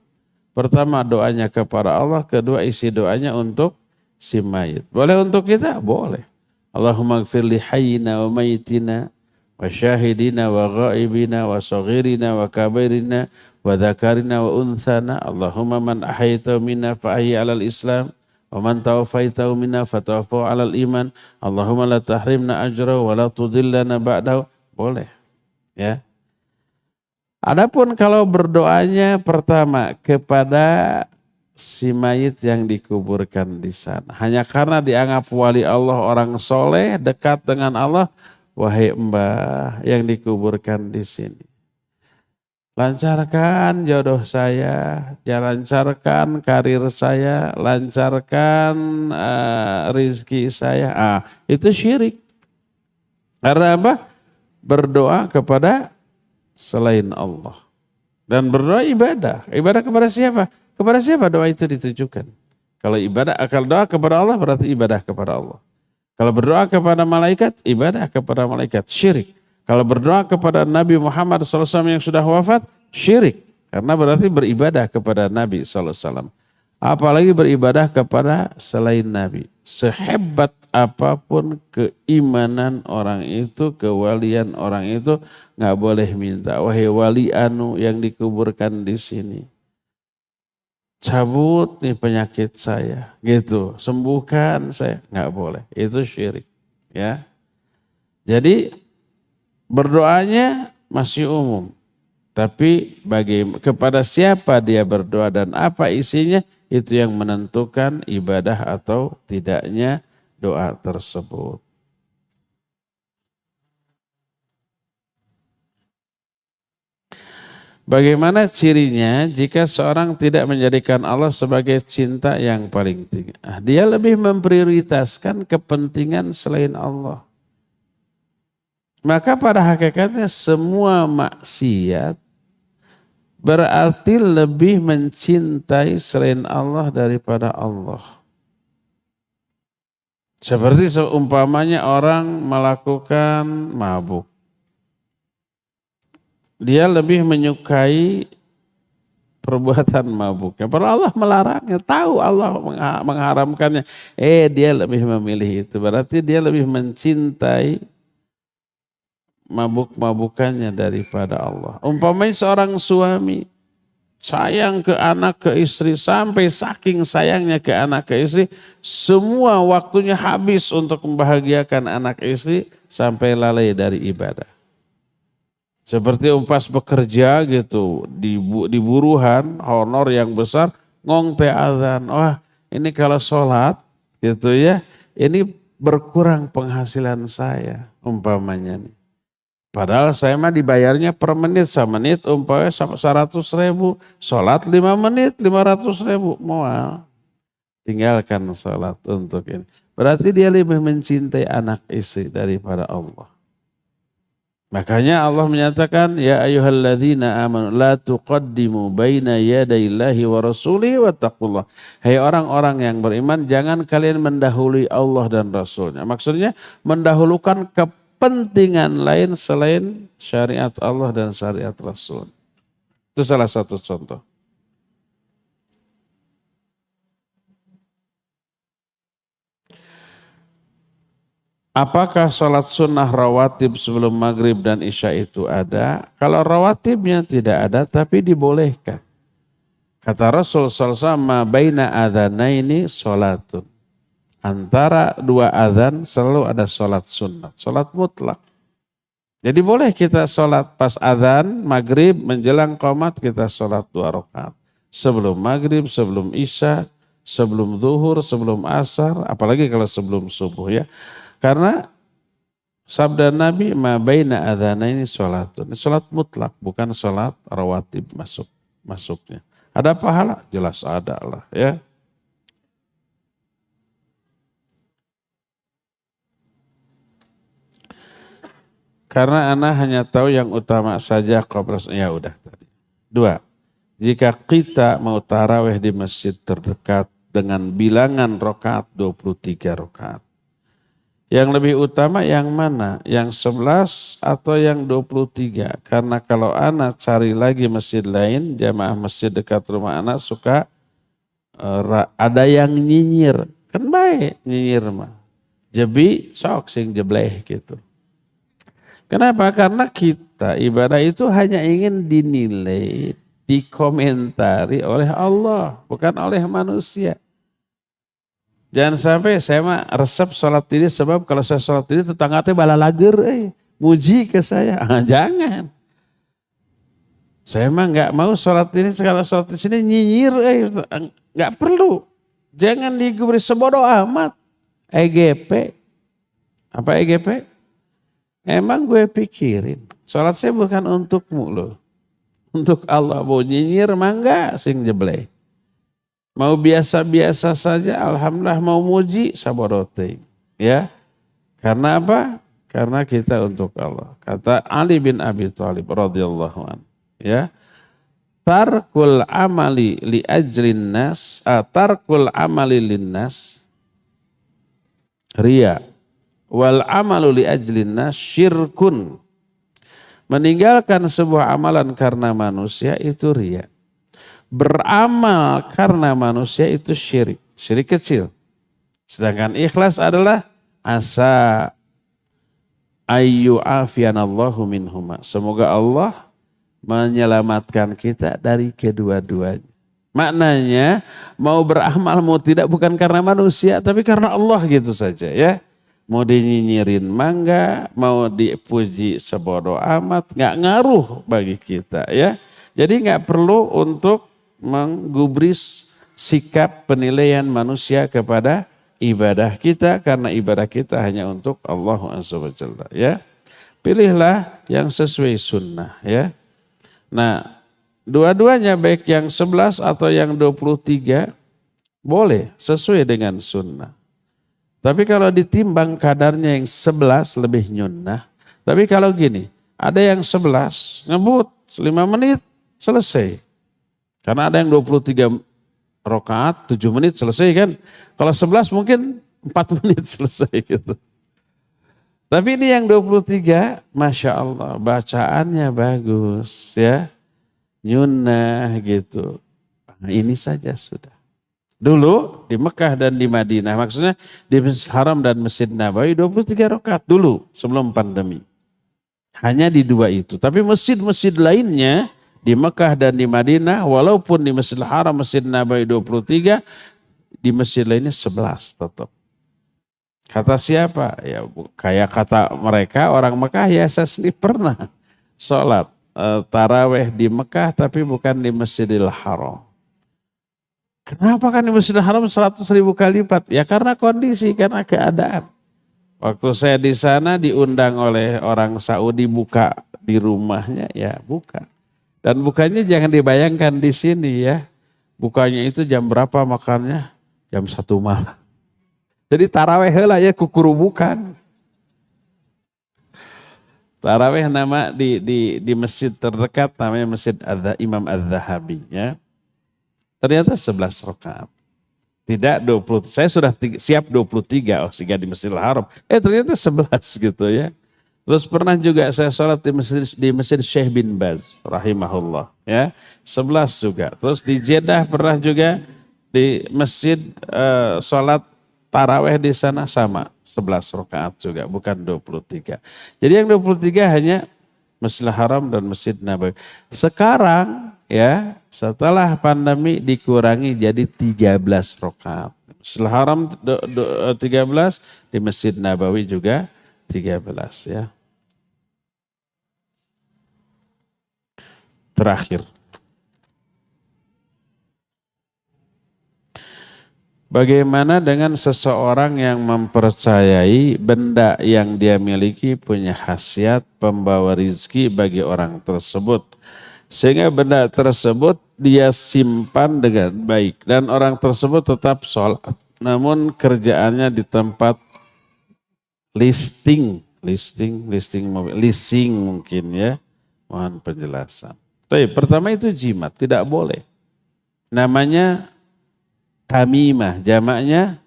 Speaker 3: Pertama doanya kepada Allah, kedua isi doanya untuk si mayit. Boleh untuk kita? Boleh. Allahumma gfir li hayyina wa mayitina wa syahidina wa ghaibina wa saghirina wa kabirina wa dhakarina wa unthana. Allahumma man ahayta minna fa ahyi alal islam. Wa man tawaffaitahu minna fatawaffahu 'alal iman. Allahumma la tahrimna ajrahu wa la tudillana ba'dahu. Boleh. Ya. Adapun kalau berdoanya pertama kepada si mayit yang dikuburkan di sana, hanya karena dianggap wali Allah, orang soleh, dekat dengan Allah, wahai mbah yang dikuburkan di sini, lancarkan jodoh saya, lancarkan karir saya, lancarkan rizki saya. Itu syirik. Karena apa? Berdoa kepada selain Allah. Dan berdoa ibadah. Ibadah kepada siapa? Kepada siapa doa itu ditujukan? Kalau doa kepada Allah berarti ibadah kepada Allah. Kalau berdoa kepada malaikat, ibadah kepada malaikat. Syirik. Kalau berdoa kepada Nabi Muhammad SAW yang sudah wafat, syirik. Karena berarti beribadah kepada Nabi SAW. Apalagi beribadah kepada selain Nabi. Sehebat apapun keimanan orang itu, kewalian orang itu, nggak boleh minta, wahai wali anu yang dikuburkan di sini, cabut nih penyakit saya, gitu, sembuhkan saya, nggak boleh. Itu syirik, ya. Jadi berdoanya masih umum, tapi kepada siapa dia berdoa dan apa isinya, itu yang menentukan ibadah atau tidaknya doa tersebut. Bagaimana cirinya jika seorang tidak menjadikan Allah sebagai cinta yang paling tinggi? Dia lebih memprioritaskan kepentingan selain Allah. Maka pada hakikatnya semua maksiat berarti lebih mencintai selain Allah daripada Allah. Seperti seumpamanya orang melakukan mabuk. Dia lebih menyukai perbuatan mabuknya. Padahal Allah melarangnya, tahu Allah mengharamkannya. Dia lebih memilih itu. Berarti dia lebih mencintai mabuk-mabukannya daripada Allah. Umpamanya seorang suami sayang ke anak, ke istri, sampai saking sayangnya ke anak, ke istri, semua waktunya habis untuk membahagiakan anak istri sampai lalai dari ibadah. Seperti umpas bekerja gitu, di buruhan, honor yang besar, ngong teh azan. Wah ini kalau sholat gitu ya, ini berkurang penghasilan saya umpamanya nih. Padahal saya mah dibayarnya per menit, semenit umpamanya 100.000, sholat 5 menit 500.000, mual. Tinggalkan sholat untuk ini. Berarti dia lebih mencintai anak istri daripada Allah. Makanya Allah menyatakan, ya ayyuhalladzina amanu la tuqaddimu baina yadayillahi wa rasulihi wattaqullah. Hai orang-orang yang beriman, jangan kalian mendahului Allah dan Rasulnya. Maksudnya mendahulukan kepentingan lain selain syariat Allah dan syariat Rasul. Itu salah satu contoh. Apakah sholat sunnah rawatib sebelum maghrib dan isya itu ada? Kalau rawatibnya tidak ada tapi dibolehkan. Kata Rasul SAW, ma baina adhanaini sholatun. Antara dua adhan selalu ada sholat sunnah, sholat mutlak. Jadi boleh kita sholat pas adhan, maghrib, menjelang qomat kita sholat 2 rakaat. Sebelum maghrib, sebelum isya, sebelum zuhur, sebelum asar, apalagi kalau sebelum subuh ya. Karena sabda Nabi, ma baina adhanaini sholatun. Ini sholat mutlak, bukan sholat rawatib masuknya. Ada pahala? Jelas ada lah ya. Karena ana hanya tahu yang utama saja, ya udah tadi. 2. Jika kita mau tarawih di masjid terdekat dengan bilangan rakaat 23 rakaat. Yang lebih utama yang mana? Yang 11 atau yang 23? Karena kalau anak cari lagi masjid lain, jamaah masjid dekat rumah anak suka ada yang nyinyir. Kan baik nyinyir mah. Jebi sok sing jebleh gitu. Kenapa? Karena kita ibadah itu hanya ingin dinilai, dikomentari oleh Allah, bukan oleh manusia. Jangan sampai saya mah resep sholat ini sebab kalau saya sholat ini tetangga teh bala lager, muji ke saya. Jangan. Saya mah nggak mau sholat ini, sekali sholat di sini nyinyir, nggak perlu. Jangan digubris sebodoh amat. EGP. Apa EGP? Emang gue pikirin, sholat saya bukan untukmu loh. Untuk Allah, mau nyinyir mah enggak, sing jebleh. Mau biasa-biasa saja, alhamdulillah. Mau muji, saborote. Ya, karena apa? Karena kita untuk Allah. Kata Ali bin Abi Thalib radhiyallahu anhu, ya, tarkul amali li ajlin nas, tarkul amali linnas riya, wal amalu li ajlin nas syirkun. Meninggalkan sebuah amalan karena manusia itu riya. Beramal karena manusia itu syirik. Syirik kecil. Sedangkan ikhlas adalah asa ayyu afianallahu minhuma. Semoga Allah menyelamatkan kita dari kedua-duanya. Maknanya mau beramal mau tidak bukan karena manusia tapi karena Allah gitu saja ya. Mau dinyinyirin mangga, mau dipuji sebodoh amat, nggak ngaruh bagi kita ya. Jadi nggak perlu untuk menggubris sikap penilaian manusia kepada ibadah kita karena ibadah kita hanya untuk Allah Azza wa Jalla ya. Pilihlah yang sesuai sunnah ya. Nah, dua-duanya baik yang 11 atau yang 23 boleh sesuai dengan sunnah. Tapi kalau ditimbang kadarnya yang 11 lebih nyunnah. Tapi kalau gini, ada yang 11 ngebut 5 menit selesai. Karena ada yang 23 rakaat 7 menit selesai kan. Kalau 11 mungkin 4 menit selesai gitu. Tapi ini yang 23, Masya Allah, bacaannya bagus ya. Nyunnah gitu. Nah, ini saja sudah. Dulu di Mekah dan di Madinah, maksudnya di Masjid Haram dan Masjid Nabawi 23 rakaat dulu sebelum pandemi. Hanya di 2 itu. Tapi masjid-masjid lainnya di Mekah dan di Madinah, walaupun di Masjidil Haram, Masjid Nabawi 23, di masjid lainnya 11 tetap. Kata siapa? Ya kayak kata mereka orang Mekah, ya saya sendiri pernah sholat taraweh di Mekah tapi bukan di Masjidil Haram. Kenapa kan di Masjidil Haram 100.000 kali lipat? Ya karena kondisi, karena keadaan. Waktu saya di sana diundang oleh orang Saudi buka di rumahnya, ya buka. Dan bukanya jangan dibayangkan di sini ya. Bukanya itu jam berapa makannya? Jam 1 malam. Jadi taraweh lah ya kukurubukan. Tarawih nama di masjid terdekat namanya Masjid Imam Az-Zahabi ya. Ternyata 11 rakaat. Tidak 20. Saya sudah siap 23 sehingga di Masjidil Haram. Ternyata 11 gitu ya. Terus pernah juga saya sholat di masjid Syekh bin Baz rahimahullah ya. 11 juga. Terus di Jeddah pernah juga di masjid sholat taraweh di sana sama 11 rakaat juga, bukan 23. Jadi yang 23 hanya Masjidil Haram dan Masjid Nabawi. Sekarang ya setelah pandemi dikurangi jadi 13 rakaat. Masjidil Haram 13, di Masjid Nabawi juga 13 ya. Terakhir. Bagaimana dengan seseorang yang mempercayai benda yang dia miliki punya khasiat pembawa rizki bagi orang tersebut. Sehingga benda tersebut dia simpan dengan baik. Dan orang tersebut tetap sholat. Namun kerjaannya di tempat leasing mobil. Leasing mungkin ya. Mohon penjelasan. Pertama itu jimat, tidak boleh. Namanya tamimah, jamaknya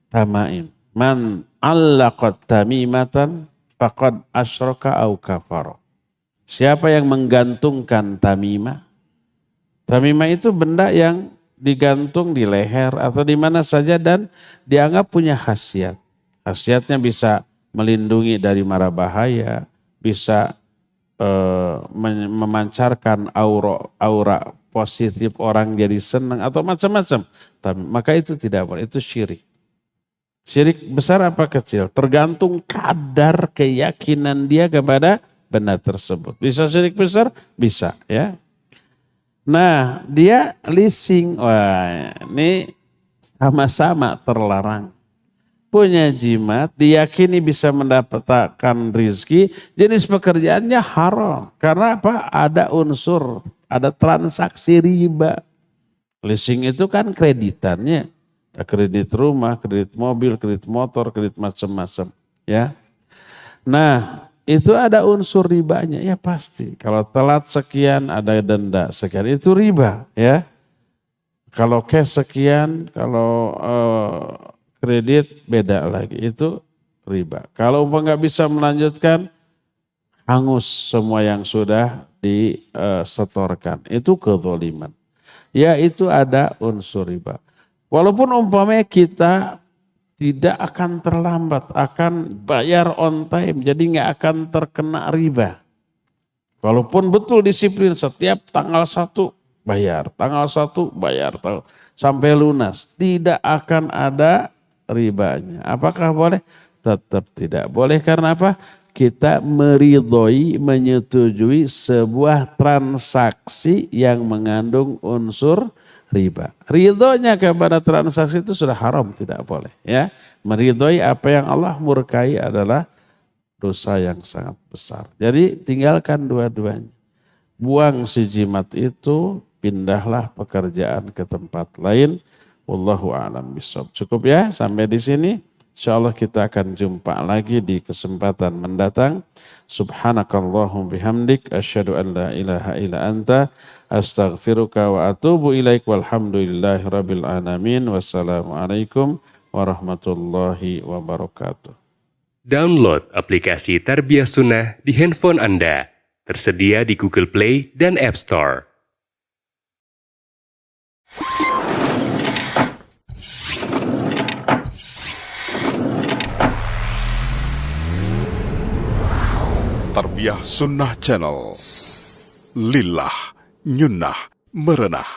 Speaker 3: tamaim. Man allaqat tamimatan faqad asyraka au kafara. Siapa yang menggantungkan tamimah? Tamimah itu benda yang digantung di leher atau di mana saja dan dianggap punya khasiat. Khasiatnya bisa melindungi dari mara bahaya, bisa memancarkan aura positif orang jadi senang atau macam-macam. Maka itu tidak boleh, itu syirik. Syirik besar apa kecil? Tergantung kadar keyakinan dia kepada benda tersebut. Bisa syirik besar? Bisa ya. Nah dia leasing, wah ini sama-sama terlarang. Punya jimat, diyakini bisa mendapatkan rizki, jenis pekerjaannya haram. Karena apa? Ada unsur, ada transaksi riba. Leasing itu kan kreditannya, kredit rumah, kredit mobil, kredit motor, kredit macam-macam, ya. Nah, itu ada unsur ribanya, ya pasti. Kalau telat sekian ada denda sekian, itu riba, ya. Kalau cash sekian, kalau kredit beda lagi, itu riba. Kalau nggak bisa melanjutkan, hangus semua yang sudah disetorkan, itu kezaliman. Ya itu ada unsur riba. Walaupun umpamanya kita tidak akan terlambat, akan bayar on time, jadi nggak akan terkena riba. Walaupun betul disiplin setiap tanggal 1 bayar, tanggal 1 bayar, sampai lunas. Tidak akan ada ribanya. Apakah boleh? Tetap tidak boleh. Karena apa? Kita meridhoi, menyetujui sebuah transaksi yang mengandung unsur riba. Ridhonya kepada transaksi itu sudah haram, tidak boleh. Ya, meridhoi apa yang Allah murkai adalah dosa yang sangat besar. Jadi tinggalkan dua-duanya. Buang si jimat itu, pindahlah pekerjaan ke tempat lain. Wallahu a'lam bishawab. Cukup ya sampai di sini. Insyaallah kita akan jumpa lagi di kesempatan mendatang. Subhanakallahum bihamdik asyhadu an la ilaha illa anta astaghfiruka wa atubu ilaik walhamdulillahi rabbil alamin. Wassalamualaikum warahmatullahi wabarakatuh.
Speaker 1: Download aplikasi Tarbiyah Sunnah di handphone Anda. Tersedia di Google Play dan App Store.
Speaker 2: Tarbiyah Sunnah Channel. Lillah, nyunnah, merenah.